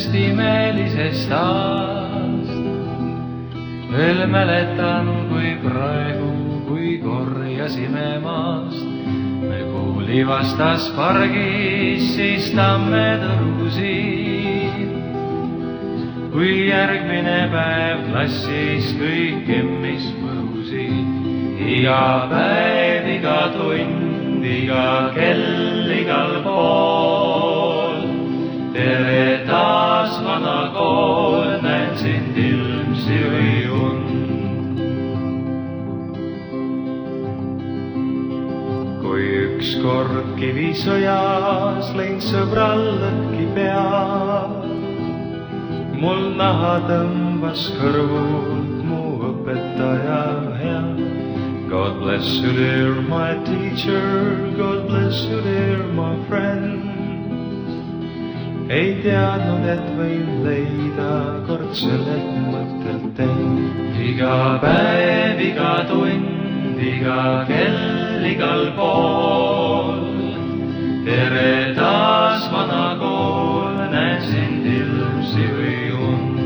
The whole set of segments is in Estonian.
sellest imelisest ajast. Veel mäletan, kui praegu, kui korjasime maast. Me kooli vastas pargis siis tammetõrusid. Kui järgmine päev klassis kõik emmis põhusid. Iga päev, iga tund, iga kell, igal pool. Tere taas, vana kool, näen sind ilmsi või und. Kui ükskord Kivisõjas lõin sõbral lõhki peal, mul naha tõmbas kõrvult mu õpetaja hea. God bless you dear my teacher, God bless you dear my friend. Ei teadnud, et võin leida kord sellelt mõttelt end. Iga päev, iga tund, iga kell, igal pool. Tere taas, vana kool, näen sind ilmsi või und.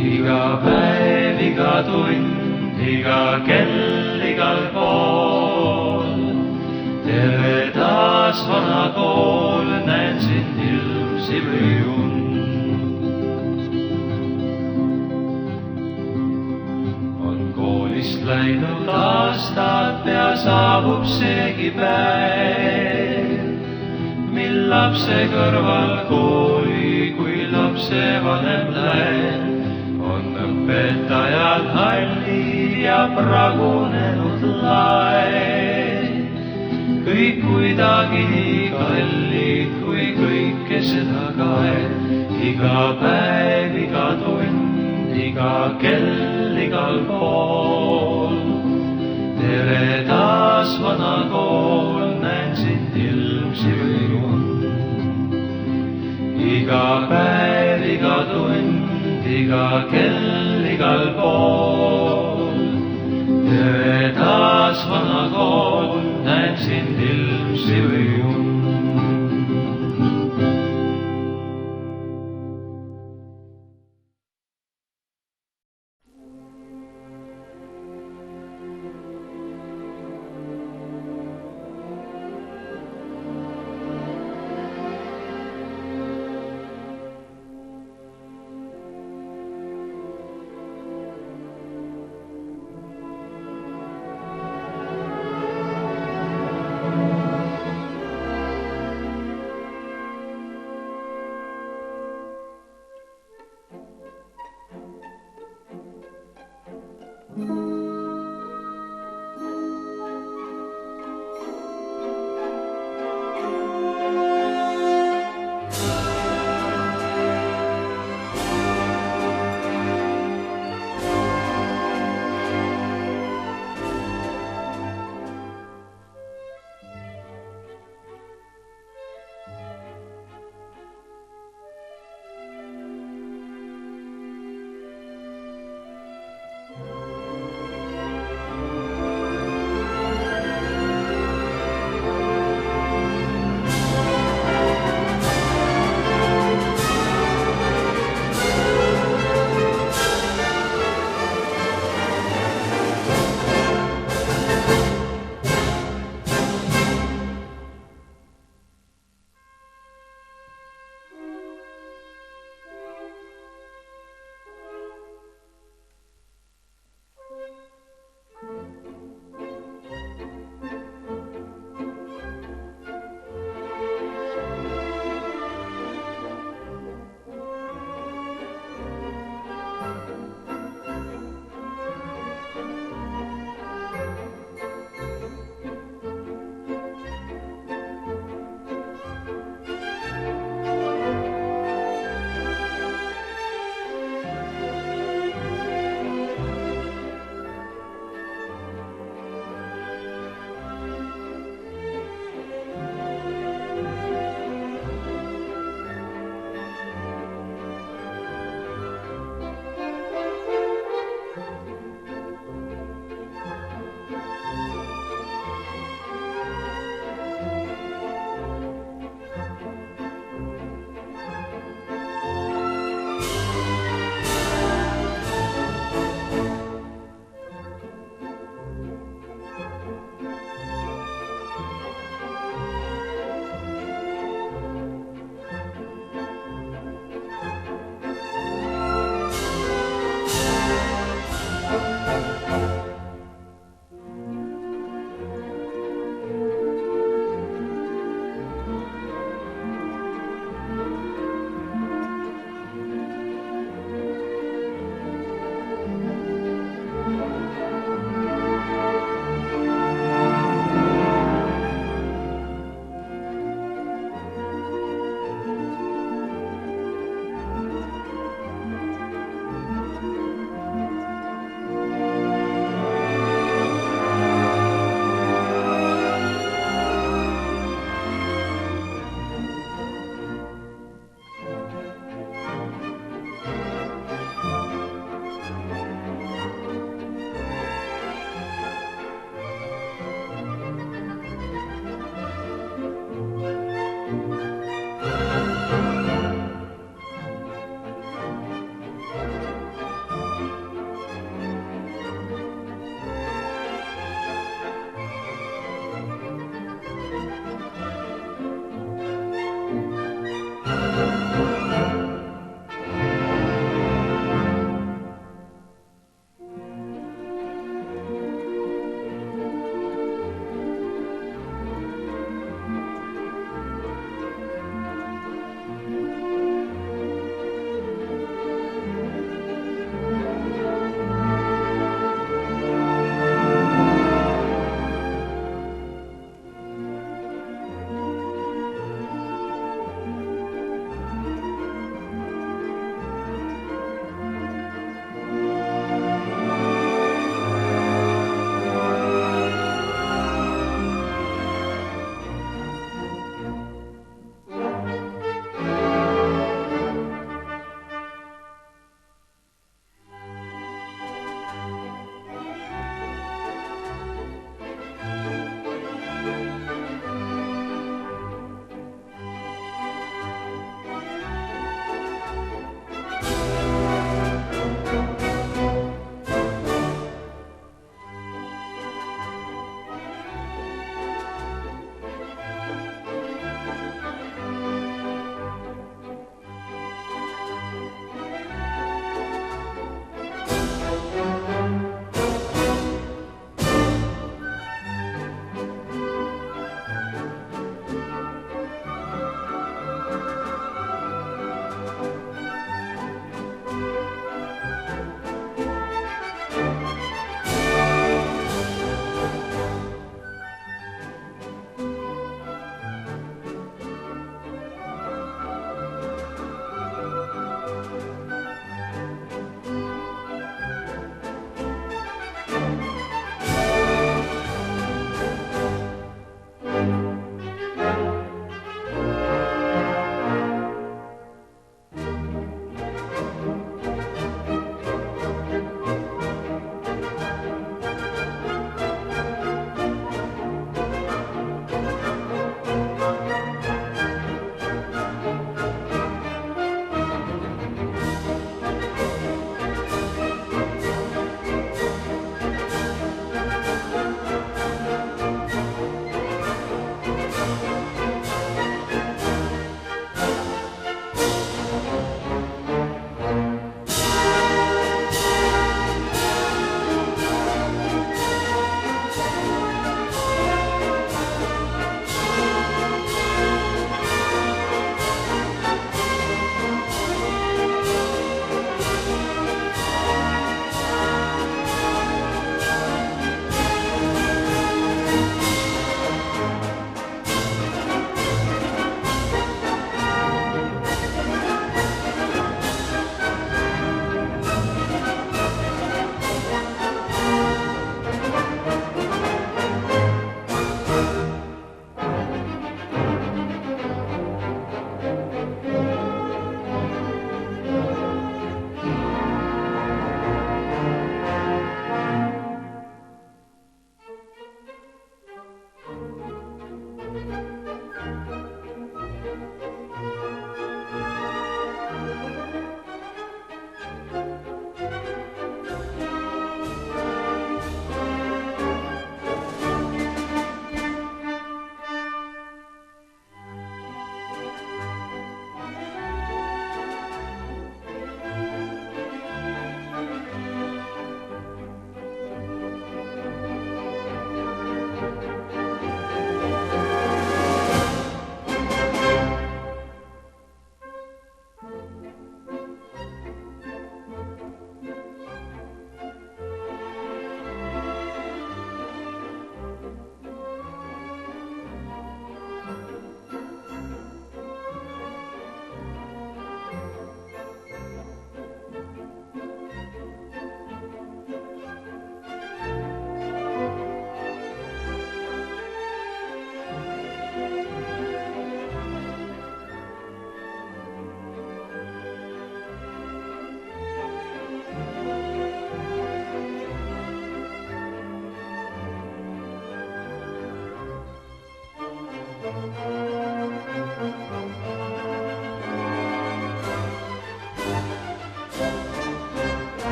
Iga päev, iga tund, iga kell, igal pool. Tere taas, vana kool, näen sind ilmsi või und. On koolist läinud aastad, pea saabub seegi päev, mil lapse kõrval kooli, kui lapse vanem läheb. On õpetajad hallid ja pragunenud laed. Kõik kuidagi nii kallid, kui kõike seda kaed. Iga päev, iga tund, iga kell, igal pool. Tere taas, vana kool, näen sind ilmsi või und. Iga päev, iga tund, iga kell, igal pool. Tere taas, vana kool, näen sind ilmsi või und.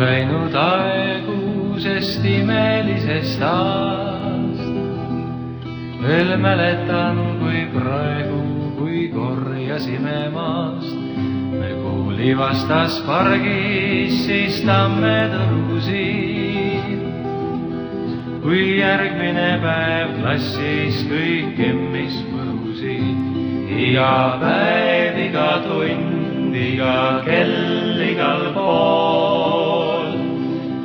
läinud aegu sest imelisest aastast. Veel mäletan, kui praegu, kui korjasime maast me kooli vastas pargis siis tammetõrusid. Kui järgmine päev klassis kõik emmis põrusid, iga päev, iga tund, iga kell, iga igal pool.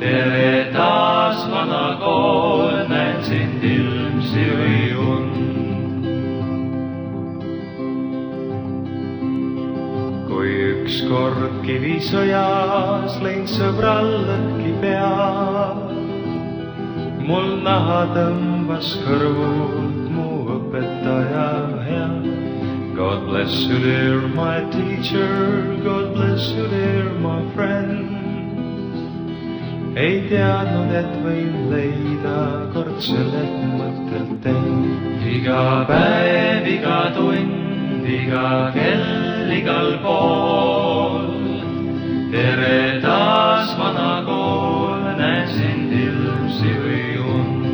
Tere taas, vana kool, näen sind ilmsi või und. Kui ükskord Kivisõjas lõin sõbral lõhki pea, mul naha tõmbas kõrvult mu õpetaja hea. God bless you dear my teacher, God bless you dear my friend. Ei teadnud, et võin leida kord sellelt mõttelt end. Iga päev, iga tund, iga kell, igal pool. Tere taas, vana kool, näen sind ilmsi või und.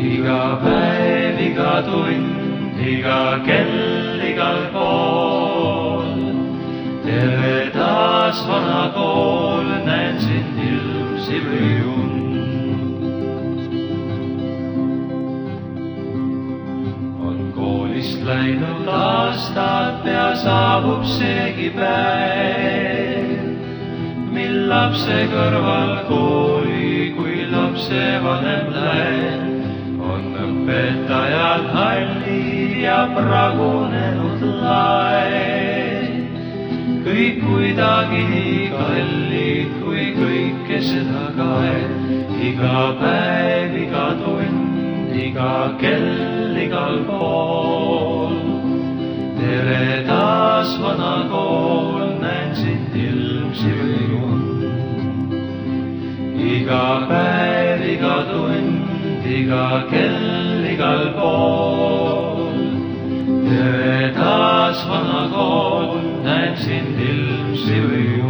Iga päev, iga tund, iga kell, igal pool. Tere taas, vana kool, näen sind ilmsi või und. On koolist läinud aastad, pea saabub seegi päev, mil lapse kõrval kooli, kui lapse vanem läheb. On õpetajal hallid ja pragunenud laed, kõik kuidagi nii kallid, kui kõike seda kaed. Iga päev, iga tund, iga kell, igal pool. Tere taas, vana kool, näen sind ilmsi või und. Iga päev, iga tund, iga kell, igal pool. Tere taas, vana kool, näen sind ilmsi või und.